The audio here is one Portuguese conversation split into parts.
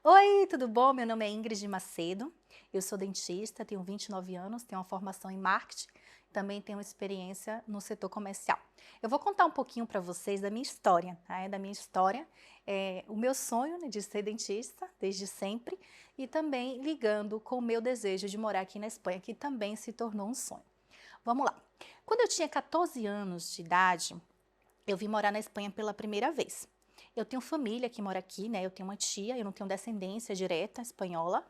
Oi, tudo bom? Meu nome é Ingrid Macedo, eu sou dentista, tenho 29 anos, tenho uma formação em marketing, também tenho experiência no setor comercial. Eu vou contar um pouquinho para vocês da minha história, tá? Da minha história, o meu sonho, né, de ser dentista desde sempre e também ligando com o meu desejo de morar aqui na Espanha, que também se tornou um sonho. Vamos lá. Quando eu tinha 14 anos de idade, eu vim morar na Espanha pela primeira vez. Eu tenho família que mora aqui, né? Eu tenho uma tia, eu não tenho descendência direta espanhola.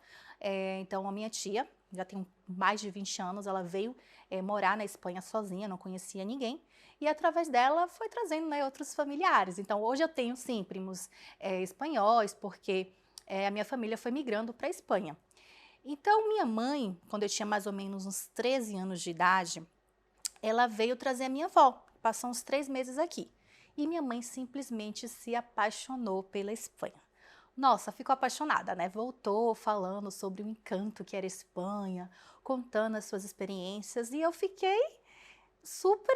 Então, a minha tia, já tem mais de 20 anos, ela veio morar na Espanha sozinha, não conhecia ninguém. E através dela foi trazendo, né, outros familiares. Então, hoje eu tenho, sim, primos espanhóis, porque a minha família foi migrando para a Espanha. Então, minha mãe, quando eu tinha mais ou menos uns 13 anos de idade, ela veio trazer a minha avó, passou uns 3 meses aqui. E minha mãe simplesmente se apaixonou pela Espanha. Nossa, ficou apaixonada, né? Voltou falando sobre o encanto que era a Espanha, contando as suas experiências, e eu fiquei super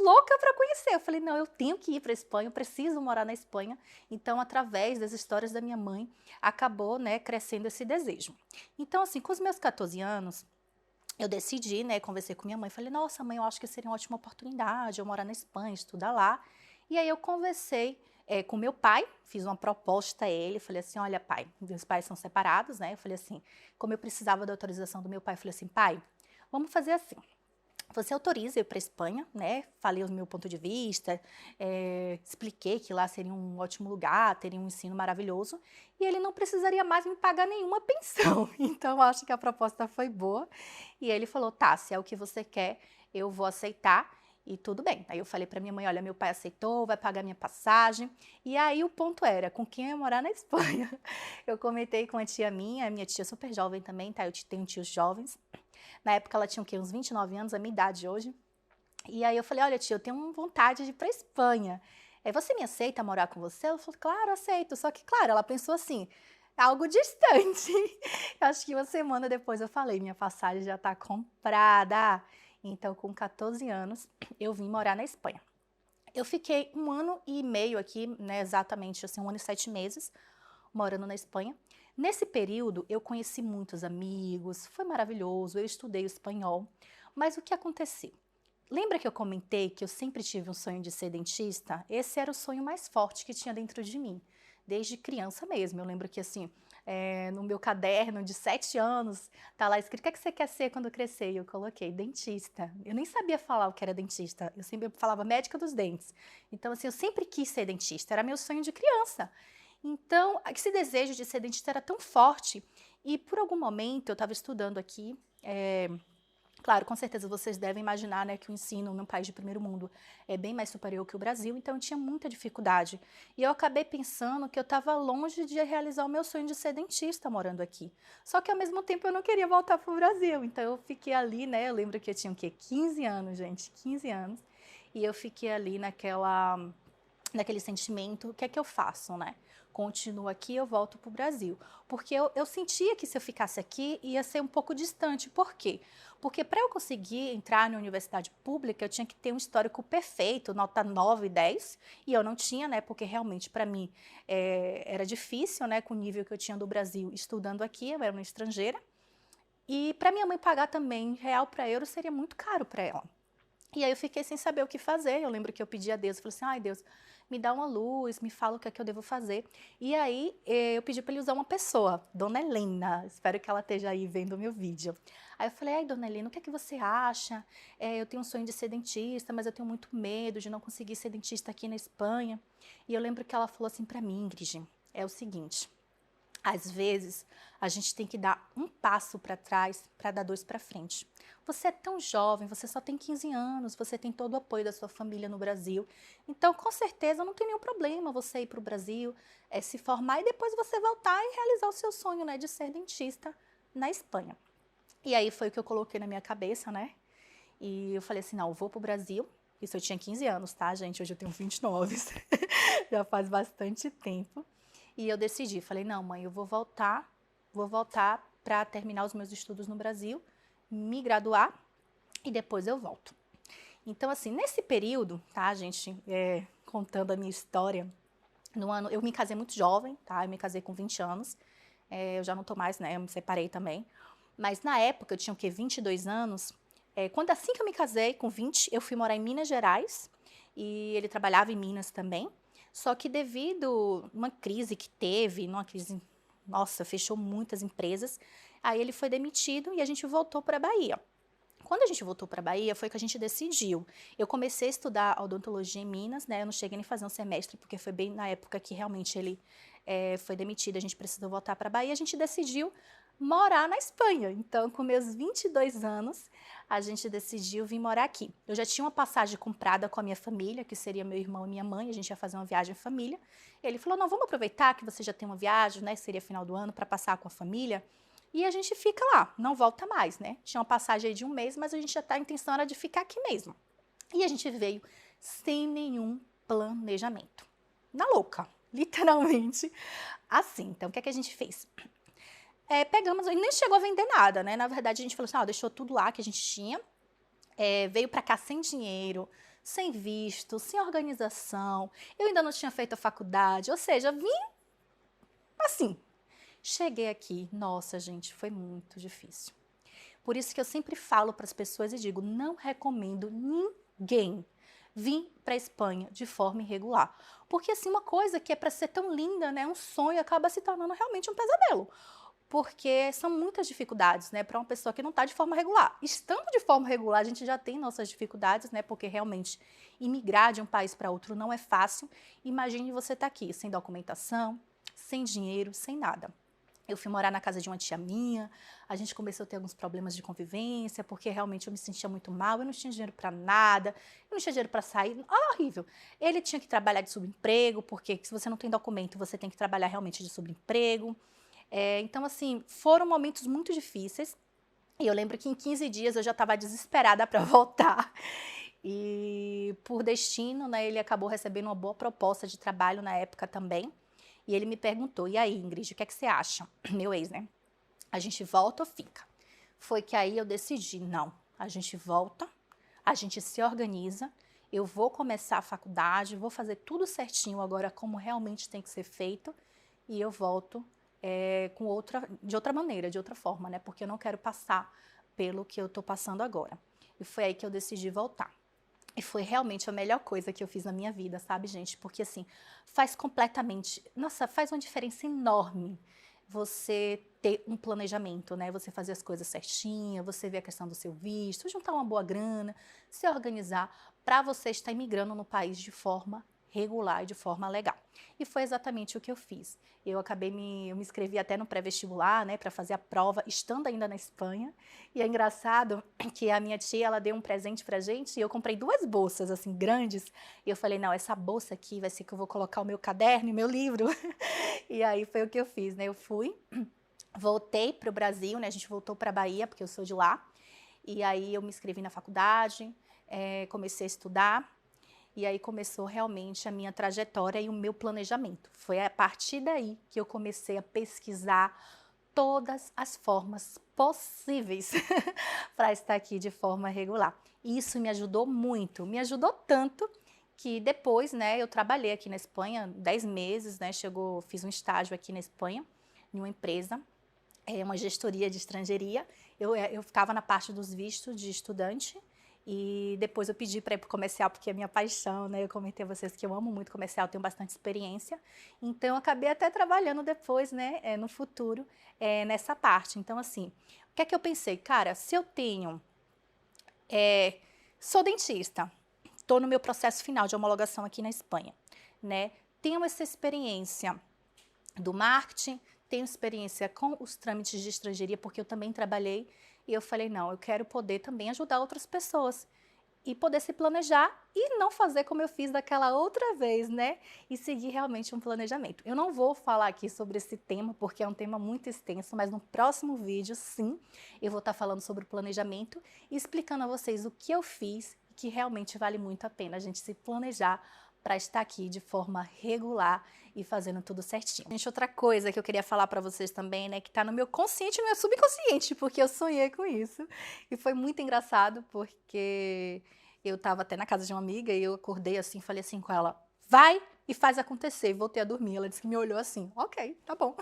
louca para conhecer. Eu falei, não, eu tenho que ir para a Espanha, eu preciso morar na Espanha. Então, através das histórias da minha mãe, acabou, né, crescendo esse desejo. Então, assim, com os meus 14 anos, eu decidi, né, conversei com minha mãe, falei, nossa mãe, eu acho que seria uma ótima oportunidade eu morar na Espanha, estudar lá. E aí eu conversei com meu pai, fiz uma proposta a ele, falei assim, olha pai, meus pais são separados, né, eu falei assim, como eu precisava da autorização do meu pai, eu falei assim, pai, vamos fazer assim, você autoriza eu ir para a Espanha, né? Falei o meu ponto de vista, expliquei que lá seria um ótimo lugar, teria um ensino maravilhoso, e ele não precisaria mais me pagar nenhuma pensão. Então, acho que a proposta foi boa. E ele falou: tá, se é o que você quer, eu vou aceitar. E tudo bem. Aí eu falei para minha mãe: olha, meu pai aceitou, vai pagar minha passagem. E aí o ponto era com quem eu ia morar na Espanha. Eu comentei com a minha tia é super jovem também, tá? Eu tenho tios jovens. Na época ela tinha o quê? Uns 29 anos, a minha idade hoje. E aí eu falei, olha tia, eu tenho vontade de ir para Espanha. Você me aceita morar com você? Ela falou, claro, aceito. Só que, claro, ela pensou assim, algo distante. Acho que uma semana depois eu falei, minha passagem já está comprada. Então, com 14 anos, eu vim morar na Espanha. Eu fiquei 1 ano e meio aqui, né, exatamente assim, 1 ano e 7 meses, morando na Espanha. Nesse período, eu conheci muitos amigos, foi maravilhoso, eu estudei o espanhol. Mas o que aconteceu? Lembra que eu comentei que eu sempre tive um sonho de ser dentista? Esse era o sonho mais forte que tinha dentro de mim, desde criança mesmo. Eu lembro que, assim, no meu caderno de 7 anos, tá lá escrito: o que é que você quer ser quando crescer? E eu coloquei dentista. Eu nem sabia falar o que era dentista, eu sempre falava médica dos dentes. Então, assim, eu sempre quis ser dentista, era meu sonho de criança. Então, esse desejo de ser dentista era tão forte. E por algum momento eu estava estudando aqui. Claro, com certeza vocês devem imaginar, né, que o ensino num país de primeiro mundo é bem mais superior que o Brasil, então eu tinha muita dificuldade. E eu acabei pensando que eu estava longe de realizar o meu sonho de ser dentista morando aqui. Só que ao mesmo tempo eu não queria voltar para o Brasil, então eu fiquei ali, né, eu lembro que eu tinha o quê? 15 anos, gente, 15 anos. E eu fiquei ali naquele sentimento, o que é que eu faço, né? Continuo aqui, eu volto para o Brasil. Porque eu sentia que se eu ficasse aqui, ia ser um pouco distante. Por quê? Porque para eu conseguir entrar na universidade pública, eu tinha que ter um histórico perfeito, nota 9 e 10, e eu não tinha, né? Porque realmente para mim era difícil, né? Com o nível que eu tinha do Brasil estudando aqui, eu era uma estrangeira. E para minha mãe pagar também real para euro seria muito caro para ela. E aí eu fiquei sem saber o que fazer. Eu lembro que eu pedi a Deus, eu falei assim, ai Deus, me dá uma luz, me fala o que é que eu devo fazer. E aí eu pedi para ele usar uma pessoa, Dona Helena, espero que ela esteja aí vendo o meu vídeo. Aí eu falei, ai Dona Helena, o que é que você acha? Eu tenho um sonho de ser dentista, mas eu tenho muito medo de não conseguir ser dentista aqui na Espanha. E eu lembro que ela falou assim para mim, Ingrid, é o seguinte, às vezes, a gente tem que dar um passo para trás para dar dois para frente. Você é tão jovem, você só tem 15 anos, você tem todo o apoio da sua família no Brasil. Então, com certeza, não tem nenhum problema você ir para o Brasil, se formar e depois você voltar e realizar o seu sonho, né, de ser dentista na Espanha. E aí foi o que eu coloquei na minha cabeça, né? E eu falei assim, não, eu vou para o Brasil. Isso eu tinha 15 anos, tá, gente? Hoje eu tenho 29. Já faz bastante tempo. E eu decidi, falei, não, mãe, eu vou voltar para terminar os meus estudos no Brasil, me graduar e depois eu volto. Então, assim, nesse período, tá, gente, contando a minha história, No ano, eu me casei muito jovem, tá? Eu me casei com 20 anos. Eu já não tô mais, né? Eu me separei também. Mas na época, eu tinha o quê? 22 anos. Assim que eu me casei, com 20, eu fui morar em Minas Gerais. E ele trabalhava em Minas também. Só que devido a uma crise que teve, numa crise, nossa, fechou muitas empresas. Aí ele foi demitido e a gente voltou para a Bahia. Quando a gente voltou para a Bahia, foi que a gente decidiu. Eu comecei a estudar odontologia em Minas, né? Eu não cheguei nem a fazer um semestre, porque foi bem na época que realmente ele foi demitido, a gente precisou voltar para a Bahia. A gente decidiu morar na Espanha. Então, com meus 22 anos, a gente decidiu vir morar aqui. Eu já tinha uma passagem comprada com a minha família, que seria meu irmão e minha mãe. A gente ia fazer uma viagem em família. Ele falou, não, vamos aproveitar que você já tem uma viagem, né? Seria final do ano, para passar com a família. E a gente fica lá, não volta mais, né? Tinha uma passagem aí de um mês, mas a gente já tá, a intenção era de ficar aqui mesmo. E a gente veio sem nenhum planejamento. Na louca, literalmente assim. Então, o que é que a gente fez? Pegamos, e nem chegou a vender nada, né? Na verdade, a gente falou assim, deixou tudo lá que a gente tinha. Veio pra cá sem dinheiro, sem visto, sem organização. Eu ainda não tinha feito a faculdade, ou seja, vim assim. Cheguei aqui, nossa, gente, foi muito difícil. Por isso que eu sempre falo para as pessoas e digo, não recomendo ninguém vir para a Espanha de forma irregular. Porque assim, uma coisa que é para ser tão linda, né, um sonho, acaba se tornando realmente um pesadelo. Porque são muitas dificuldades, né, para uma pessoa que não está de forma regular. Estando de forma regular, a gente já tem nossas dificuldades, né, porque realmente imigrar de um país para outro não é fácil. Imagine você estar aqui sem documentação, sem dinheiro, sem nada. Eu fui morar na casa de uma tia minha, a gente começou a ter alguns problemas de convivência, porque realmente eu me sentia muito mal, eu não tinha dinheiro para nada, eu não tinha dinheiro para sair, horrível. Ele tinha que trabalhar de subemprego, porque se você não tem documento, você tem que trabalhar realmente de subemprego. Então, assim, foram momentos muito difíceis, e eu lembro que em 15 dias eu já estava desesperada para voltar. E por destino, né, ele acabou recebendo uma boa proposta de trabalho na época também. E ele me perguntou, e aí, Ingrid, o que é que você acha? Meu ex, né? A gente volta ou fica? Foi que aí eu decidi, não, a gente volta, a gente se organiza, eu vou começar a faculdade, vou fazer tudo certinho agora como realmente tem que ser feito, e eu volto de outra maneira, de outra forma, né? Porque eu não quero passar pelo que eu tô passando agora. E foi aí que eu decidi voltar. E foi realmente a melhor coisa que eu fiz na minha vida, sabe, gente? Porque, assim, faz completamente... Nossa, faz uma diferença enorme você ter um planejamento, né? Você fazer as coisas certinho, você ver a questão do seu visto, juntar uma boa grana, se organizar para você estar imigrando no país de forma regular e de forma legal. E foi exatamente o que eu fiz. Eu me inscrevi até no pré-vestibular, né, para fazer a prova, estando ainda na Espanha. E é engraçado que a minha tia, ela deu um presente pra gente e eu comprei 2 bolsas, assim, grandes. E eu falei, não, essa bolsa aqui vai ser que eu vou colocar o meu caderno e meu livro. E aí foi o que eu fiz, né, eu fui, voltei pro Brasil, né, a gente voltou pra Bahia, porque eu sou de lá. E aí eu me inscrevi na faculdade, comecei a estudar. E aí começou realmente a minha trajetória e o meu planejamento. Foi a partir daí que eu comecei a pesquisar todas as formas possíveis para estar aqui de forma regular. E isso me ajudou muito, me ajudou tanto que depois, né, eu trabalhei aqui na Espanha 10 meses, né, fiz um estágio aqui na Espanha, em uma empresa, uma gestoria de estrangeiria. Eu ficava na parte dos vistos de estudante. E depois eu pedi para ir para o comercial, porque é minha paixão, né? Eu comentei a vocês que eu amo muito comercial, tenho bastante experiência. Então, eu acabei até trabalhando depois, né, no futuro, nessa parte. Então, assim, o que é que eu pensei? Cara, se eu sou dentista, estou no meu processo final de homologação aqui na Espanha, né? Tenho essa experiência do marketing, tenho experiência com os trâmites de estrangeiria, porque eu também trabalhei. E eu falei, não, eu quero poder também ajudar outras pessoas e poder se planejar e não fazer como eu fiz daquela outra vez, né? E seguir realmente um planejamento. Eu não vou falar aqui sobre esse tema, porque é um tema muito extenso, mas no próximo vídeo, sim, eu vou estar falando sobre o planejamento e explicando a vocês o que eu fiz e que realmente vale muito a pena a gente se planejar para estar aqui de forma regular e fazendo tudo certinho. Gente, outra coisa que eu queria falar para vocês também, né, que tá no meu consciente e no meu subconsciente, porque eu sonhei com isso. E foi muito engraçado, porque eu tava até na casa de uma amiga e eu acordei assim, falei assim com ela, vai e faz acontecer. Voltei a dormir. Ela disse que me olhou assim, ok, tá bom.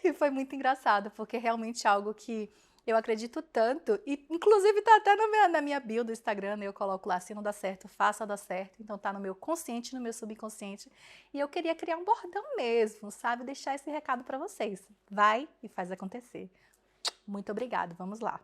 E foi muito engraçado, porque realmente é algo que eu acredito tanto, e inclusive tá até na minha bio do Instagram, né? Eu coloco lá, se não dá certo, faça dar certo. Então tá no meu consciente, no meu subconsciente. E eu queria criar um bordão mesmo, sabe? Deixar esse recado para vocês. Vai e faz acontecer. Muito obrigada, vamos lá.